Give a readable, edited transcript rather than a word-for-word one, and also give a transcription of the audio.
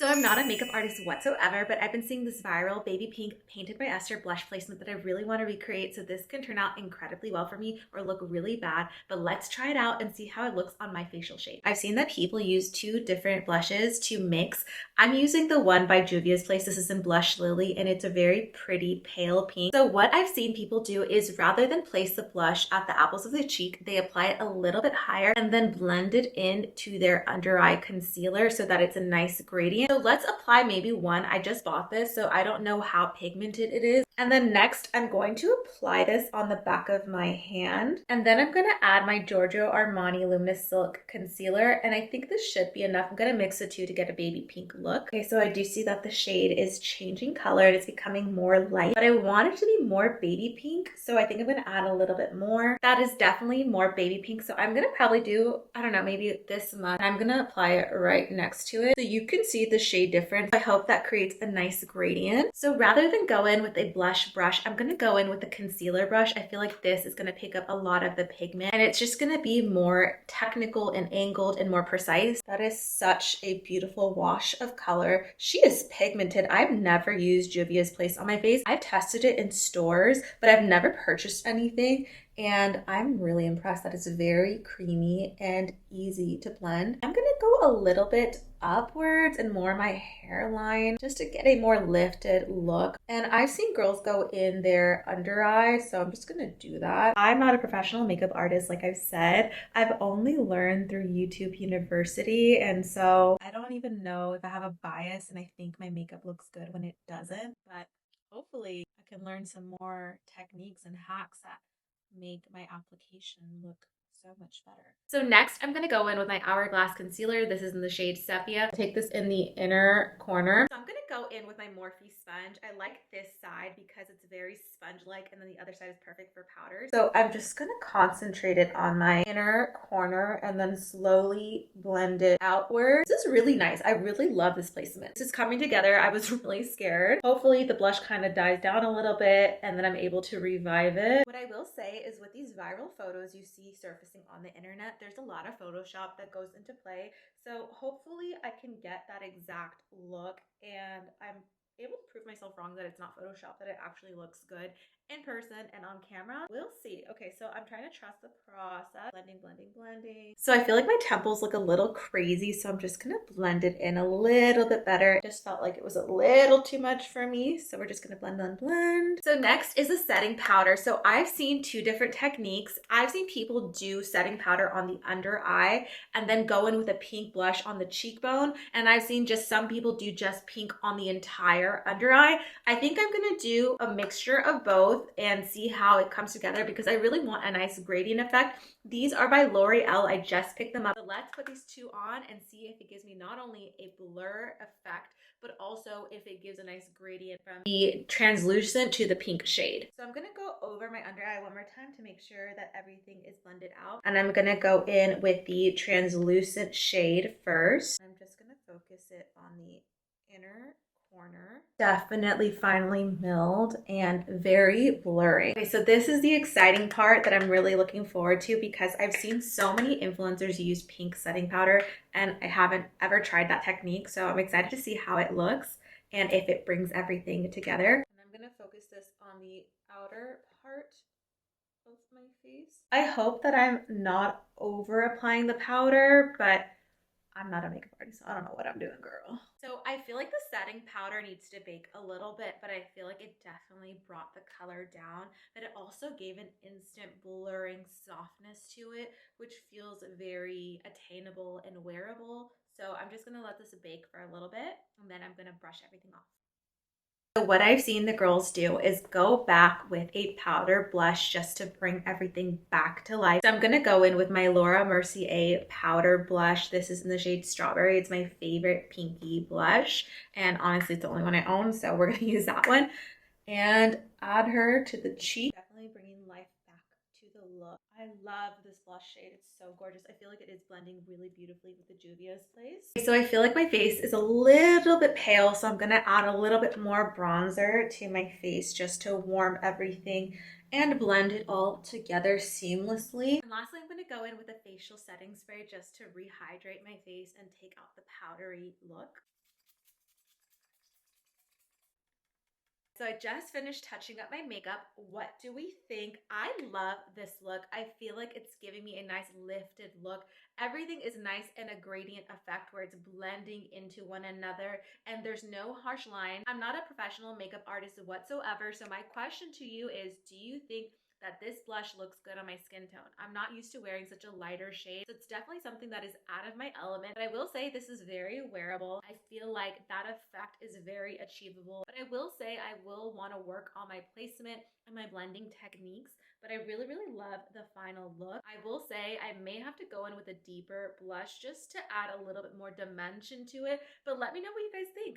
So I'm not a makeup artist whatsoever, but I've been seeing this viral baby pink painted by Esther blush placement that I really want to recreate. So this can turn out incredibly well for me or look really bad, but let's try it out and see how it looks on my facial shape. I've seen that people use two different blushes to mix. I'm using the one by Juvia's Place. This is in Blush Lily and it's a very pretty pale pink. So what I've seen people do is rather than place the blush at the apples of the cheek, they apply it a little bit higher and then blend it into their under eye concealer so that it's a nice gradient. So let's apply maybe one. I just bought this, so I don't know how pigmented it is. And then next, I'm going to apply this on the back of my hand. And then I'm gonna add my Giorgio Armani Luminous Silk Concealer. And I think this should be enough. I'm gonna mix the two to get a baby pink look. Okay, so I do see that the shade is changing color and it's becoming more light, but I want it to be more baby pink. So I think I'm gonna add a little bit more. That is definitely more baby pink. So I'm gonna probably do, I don't know, maybe this much. I'm gonna apply it right next to it. So you can see the shade difference. I hope that creates a nice gradient. So rather than go in with a blush brush, I'm gonna go in with a concealer brush. I feel like this is gonna pick up a lot of the pigment and it's just gonna be more technical and angled and more precise. That is such a beautiful wash of color. She is pigmented. I've never used Juvia's Place on my face. I've tested it in stores, but I've never purchased anything. And I'm really impressed that it's very creamy and easy to blend. I'm gonna go a little bit upwards and more my hairline just to get a more lifted look. And I've seen girls go in their under eye, so I'm just gonna do that. I'm not a professional makeup artist, like I've said. I've only learned through YouTube University, and so I don't even know if I have a bias and I think my makeup looks good when it doesn't, but hopefully I can learn some more techniques and hacks that make my application look so much better. So next I'm gonna go in with my Hourglass concealer. This is in the shade Sepia. Take this in the inner corner. So I'm gonna go in with my Morphe sponge. I like this side because it's very sponge-like and then the other side is perfect for powders. So I'm just gonna concentrate it on my inner corner and then slowly blend it outward. This is really nice. I really love this placement. This is coming together. I was really scared. Hopefully the blush kind of dies down a little bit and then I'm able to revive it. What I will say is with these viral photos you see surfacing on the internet, there's a lot of Photoshop that goes into play. So hopefully I can get that exact look and I'm able to prove myself wrong that it's not Photoshop, that it actually looks good in person and on camera. We'll see. Okay, so I'm trying to trust the process. Blending, blending, blending. So I feel like my temples look a little crazy, so I'm just gonna blend it in a little bit better. Just felt like it was a little too much for me, so we're just gonna blend, blend, blend. So next is a setting powder. So I've seen two different techniques. I've seen people do setting powder on the under eye and then go in with a pink blush on the cheekbone, and I've seen just some people do just pink on the entire under eye. I think I'm gonna do a mixture of both and see how it comes together because I really want a nice gradient effect. These are by L'Oreal. I just picked them up. So let's put these two on and see if it gives me not only a blur effect, but also if it gives a nice gradient from the translucent to the pink shade. So I'm gonna go over my under eye one more time to make sure that everything is blended out. And I'm gonna go in with the translucent shade first. I'm just gonna focus it on the inner corner. Definitely finely milled and very blurry. Okay, so this is the exciting part that I'm really looking forward to because I've seen so many influencers use pink setting powder and I haven't ever tried that technique. So I'm excited to see how it looks and if it brings everything together. And I'm gonna focus this on the outer part of my face. I hope that I'm not over applying the powder, but I'm not a makeup artist, so I don't know what I'm doing, girl. So I feel like the setting powder needs to bake a little bit, but I feel like it definitely brought the color down, but it also gave an instant blurring softness to it, which feels very attainable and wearable. So I'm just gonna let this bake for a little bit, and then I'm gonna brush everything off. So what I've seen the girls do is go back with a powder blush just to bring everything back to life. So I'm gonna go in with my Laura Mercier powder blush. This is in the shade Strawberry. It's my favorite pinky blush. And honestly, it's the only one I own, so we're gonna use that one. And add her to the cheek. Definitely bringing life back to the look. I love this blush shade. It's so gorgeous. I feel like it is blending really beautifully with the Juvia's Place. So I feel like my face is a little bit pale, so I'm gonna add a little bit more bronzer to my face just to warm everything and blend it all together seamlessly. And lastly, I'm gonna go in with a facial setting spray just to rehydrate my face and take out the powdery look. So I just finished touching up my makeup. What do we think? I love this look. I feel like it's giving me a nice lifted look. Everything is nice in a gradient effect where it's blending into one another and there's no harsh line. I'm not a professional makeup artist whatsoever. So my question to you is, do you think that this blush looks good on my skin tone? I'm not used to wearing such a lighter shade, so it's definitely something that is out of my element, but I will say this is very wearable. I feel like that effect is very achievable, but I will say I will want to work on my placement and my blending techniques, but I really, really love the final look. I will say I may have to go in with a deeper blush just to add a little bit more dimension to it, but let me know what you guys think.